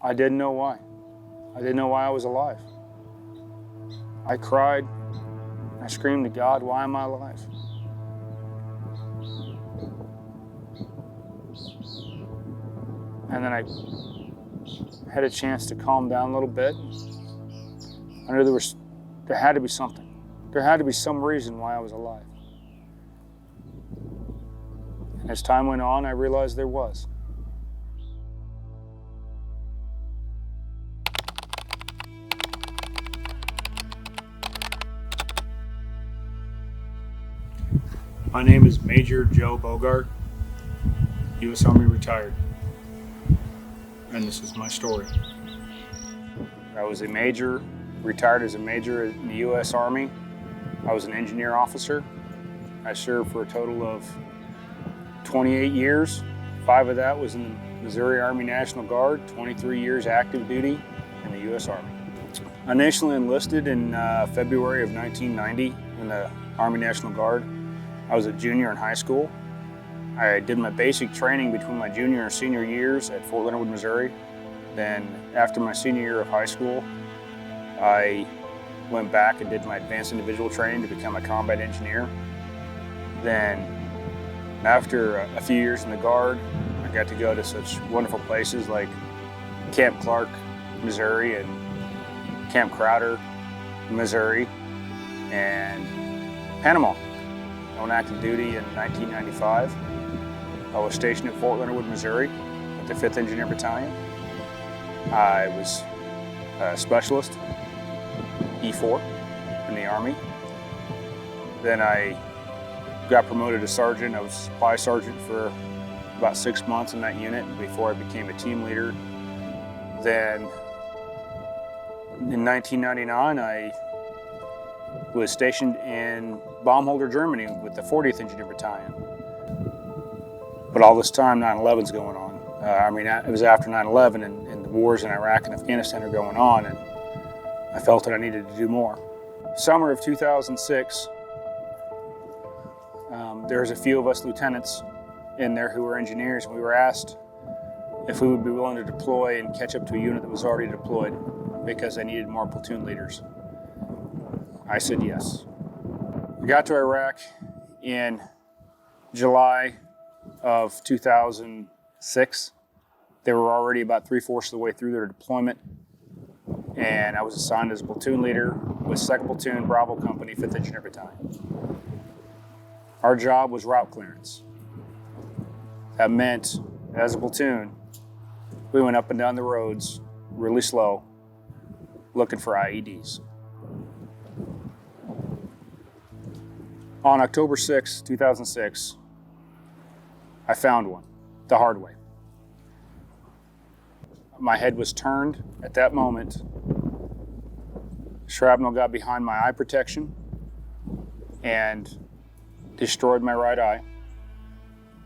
I didn't know why. I didn't know why I was alive. I cried, I screamed to God, why am I alive? And then I had a chance to calm down a little bit. I knew there had to be something. There had to be some reason why I was alive. And as time went on, I realized there was. My name is Major Joe Bogart, U.S. Army retired. And this is my story. I was a major, retired as a major in the U.S. Army. I was an engineer officer. I served for a total of 28 years. 5 of that was in the Missouri Army National Guard, 23 years active duty in the U.S. Army. I initially enlisted in February of 1990 in the Army National Guard. I was a junior in high school. I did my basic training between my junior and senior years at Fort Leonard Wood, Missouri. Then after my senior year of high school, I went back and did my advanced individual training to become a combat engineer. Then after a few years in the Guard, I got to go to such wonderful places like Camp Clark, Missouri, and Camp Crowder, Missouri, and Panama. I went active duty in 1995. I was stationed at Fort Leonard Wood, Missouri at the 5th Engineer Battalion. I was a specialist, E4 in the Army. Then I got promoted to sergeant. I was supply sergeant for about 6 months in that unit before I became a team leader. Then in 1999, I was stationed in Baumholder, Germany with the 40th Engineer Battalion. But all this time, 9/11's going on. It was after 9/11 and the wars in Iraq and Afghanistan are going on, and I felt that I needed to do more. Summer of 2006, there was a few of us lieutenants in there who were engineers, and we were asked if we would be willing to deploy and catch up to a unit that was already deployed because they needed more platoon leaders. I said yes. We got to Iraq in July of 2006. They were already about 3/4 of the way through their deployment, and I was assigned as a platoon leader with 2nd Platoon Bravo Company, 5th Engineer Battalion. Our job was route clearance. That meant, as a platoon, we went up and down the roads really slow, looking for I.E.Ds. On October 6, 2006, I found one, the hard way. My head was turned at that moment. Shrapnel got behind my eye protection and destroyed my right eye.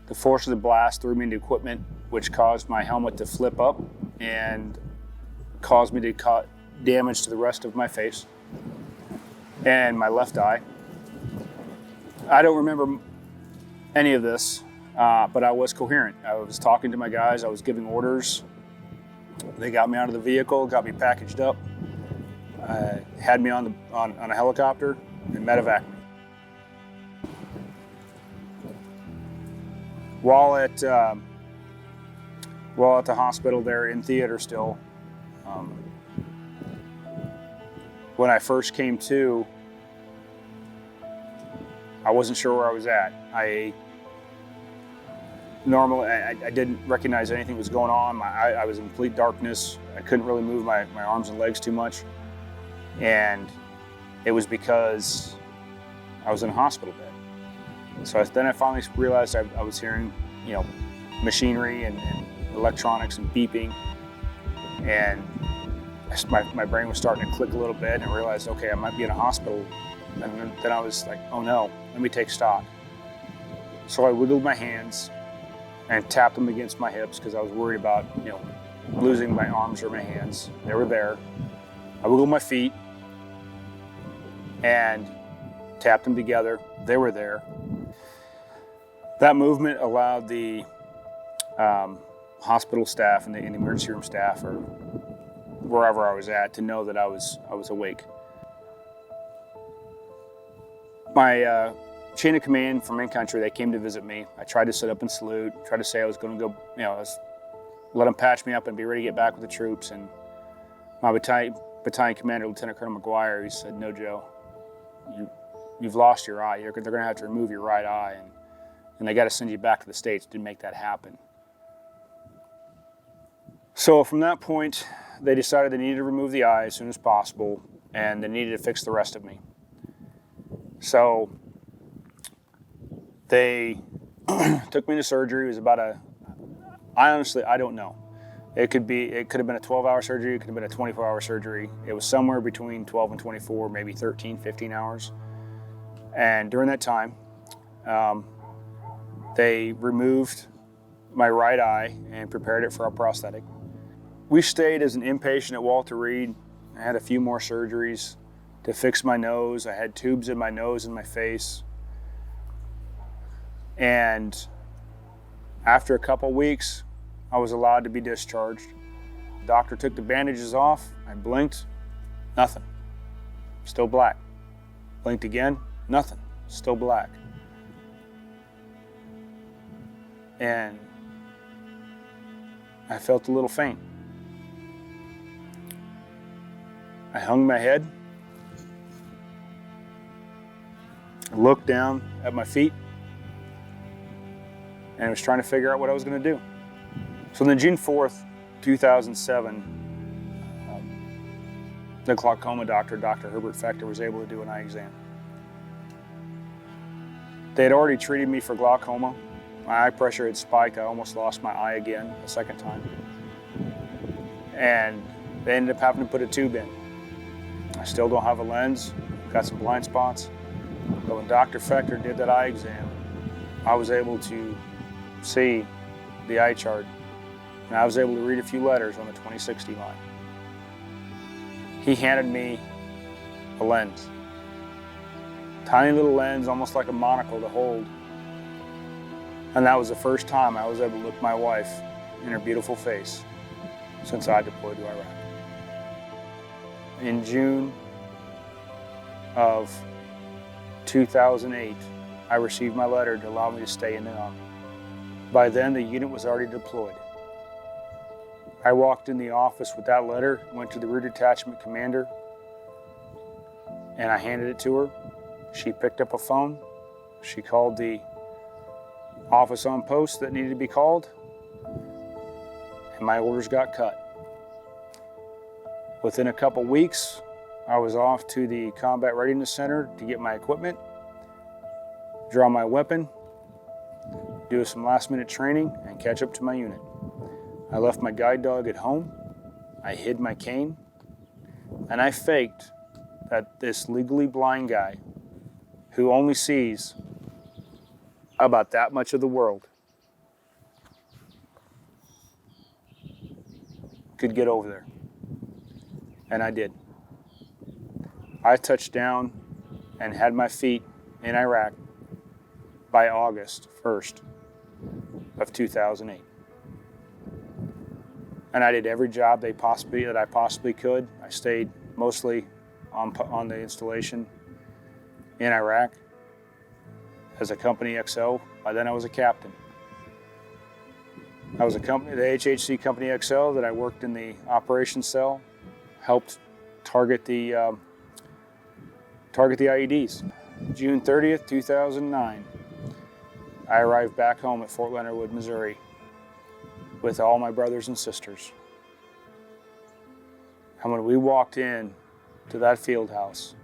The force of the blast threw me into equipment, which caused my helmet to flip up and caused me to cause damage to the rest of my face and my left eye. I don't remember any of this, but I was coherent. I was talking to my guys, I was giving orders. They got me out of the vehicle, got me packaged up, had me on a helicopter, and medevaced me. While at the hospital there in theater still, when I first came to, I wasn't sure where I was at. I didn't recognize anything was going on. I was in complete darkness. I couldn't really move my arms and legs too much. And it was because I was in a hospital bed. So then I finally realized I was hearing, machinery and electronics and beeping. And my brain was starting to click a little bit, and I realized, okay, I might be in a hospital. And then I was like, oh no, let me take stock. So I wiggled my hands and tapped them against my hips because I was worried about, losing my arms or my hands. They were there. I wiggled my feet and tapped them together. They were there. That movement allowed the hospital staff and the emergency room staff or wherever I was at to know that I was awake. My chain of command from in-country, they came to visit me. I tried to sit up and salute, tried to say I was going to go, let them patch me up and be ready to get back with the troops. And my battalion commander, Lieutenant Colonel McGuire, he said, "No, Joe, you've lost your eye. They're going to have to remove your right eye, and they got to send you back to the States to make that happen." So from that point, they decided they needed to remove the eye as soon as possible, and they needed to fix the rest of me. So they took me to surgery. It was about I don't know. It could have been a 12-hour surgery. It could have been a 24-hour surgery. It was somewhere between 12 and 24, maybe 13, 15 hours. And during that time, they removed my right eye and prepared it for a prosthetic. We stayed as an inpatient at Walter Reed. I had a few more surgeries to fix my nose. I had tubes in my nose and my face. And after a couple weeks, I was allowed to be discharged. The doctor took the bandages off. I blinked, nothing, still black. Blinked again, nothing, still black. And I felt a little faint. I hung my head, looked down at my feet, and I was trying to figure out what I was going to do. So then June 4th, 2007, the glaucoma doctor, Dr. Herbert Fechter, was able to do an eye exam. They had already treated me for glaucoma. My eye pressure had spiked. I almost lost my eye again a second time. And they ended up having to put a tube in. I still don't have a lens, got some blind spots. But when Dr. Fechter did that eye exam, I was able to see the eye chart, and I was able to read a few letters on the 2060 line. He handed me a lens. Tiny little lens, almost like a monocle to hold. And that was the first time I was able to look my wife in her beautiful face since I deployed to Iraq. In June of 2008, I received my letter to allow me to stay in the Army. By then, the unit was already deployed. I walked in the office with that letter, went to the Rear Detachment Commander, and I handed it to her. She picked up a phone. She called the office on post that needed to be called, and my orders got cut. Within a couple weeks, I was off to the Combat Readiness Center to get my equipment, draw my weapon, do some last-minute training, and catch up to my unit. I left my guide dog at home, I hid my cane, and I faked that this legally blind guy who only sees about that much of the world could get over there. And I did. I touched down and had my feet in Iraq by August 1st of 2008. And I did every job that I possibly could. I stayed mostly on the installation in Iraq as a Company XO. By then I was a captain. I was the HHC Company XO that I worked in the operations cell, helped target the I.E.Ds. June 30th, 2009, I arrived back home at Fort Leonard Wood, Missouri with all my brothers and sisters. And when we walked in to that field house,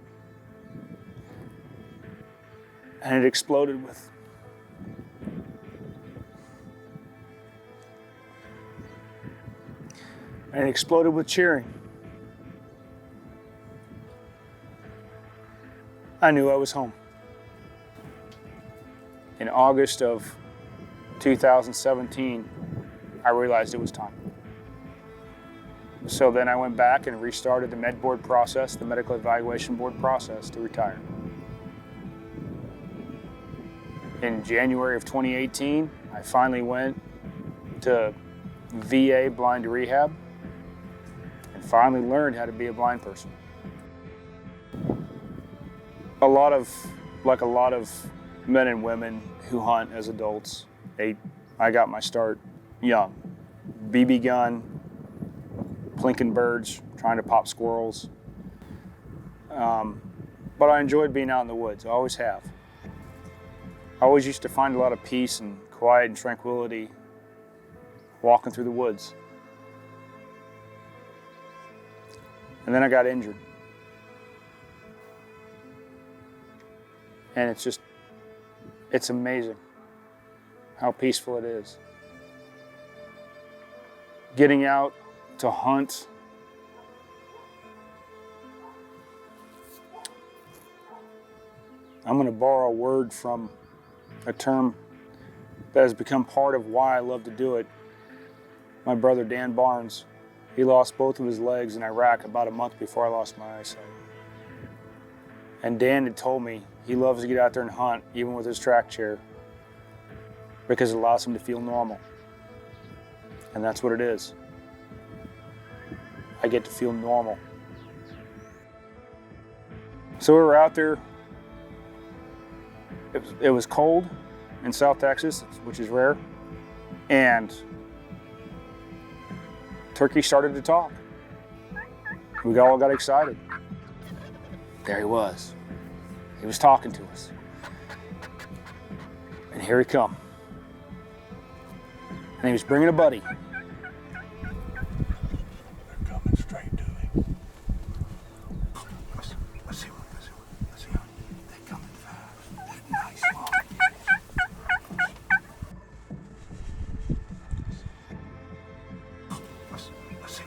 and it exploded with cheering. I knew I was home. In August of 2017, I realized it was time. So then I went back and restarted the med board process, the medical evaluation board process, to retire. In January of 2018, I finally went to VA blind rehab, and finally learned how to be a blind person. Like a lot of men and women who hunt as adults, I got my start young. BB gun, plinking birds, trying to pop squirrels. But I enjoyed being out in the woods, I always have. I always used to find a lot of peace and quiet and tranquility walking through the woods. And then I got injured. And it's amazing how peaceful it is. Getting out to hunt, I'm going to borrow a word from a term that has become part of why I love to do it. My brother Dan Barnes, he lost both of his legs in Iraq about a month before I lost my eyesight. And Dan had told me he loves to get out there and hunt, even with his track chair, because it allows him to feel normal. And that's what it is. I get to feel normal. So we were out there. It was cold in South Texas, which is rare, and turkey started to talk. We all got excited. There he was. He was talking to us. And here he come. And he was bringing a buddy. They're coming straight to him. Let's see. They're coming fast. They're nice long. Let's see.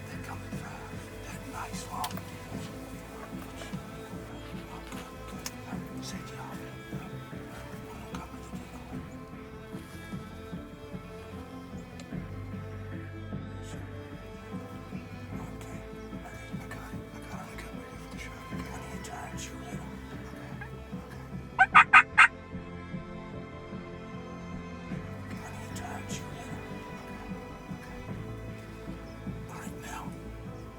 They're coming fast. They're nice long. Say it, y'all. I'm coming to you. Okay. I got it. I got ready for the shot. I need to turn and shoot it. Okay. I need to turn and shoot it. Okay. All right, now.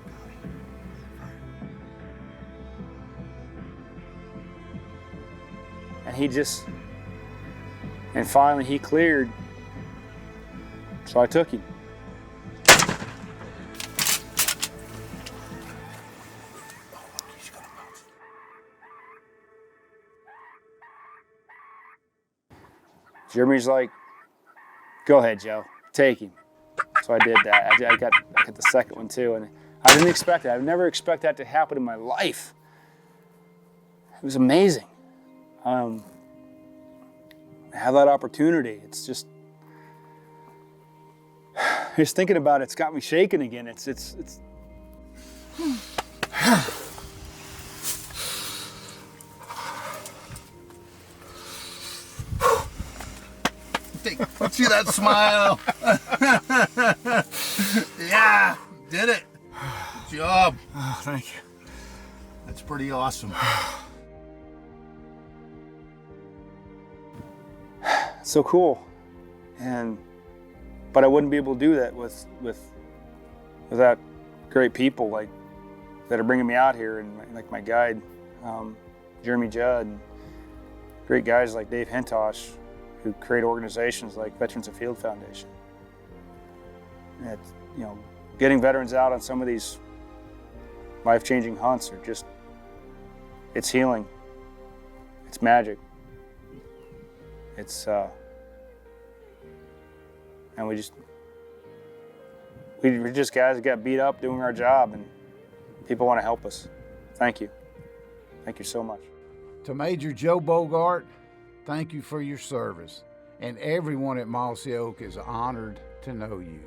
Got it. And finally he cleared. So I took him. He's gonna bounce. Jeremy's like, go ahead, Joe, take him. So I did that. I got the second one too, and I didn't expect that. I've never expected that to happen in my life. It was amazing. I have that opportunity. It's just thinking about it's got me shaking again. It's. Let's see that smile. Yeah, did it. Good job. Oh, thank you. That's pretty awesome. So cool, but I wouldn't be able to do that without great people like that are bringing me out here, and like my guide, Jeremy Judd, and great guys like Dave Hentosh, who create organizations like Veterans Afield Foundation. Getting veterans out on some of these life-changing hunts are it's healing, it's magic. And we're just guys that got beat up doing our job, and people want to help us. Thank you. Thank you so much. To Major Joe Bogart, thank you for your service. And everyone at Mossy Oak is honored to know you.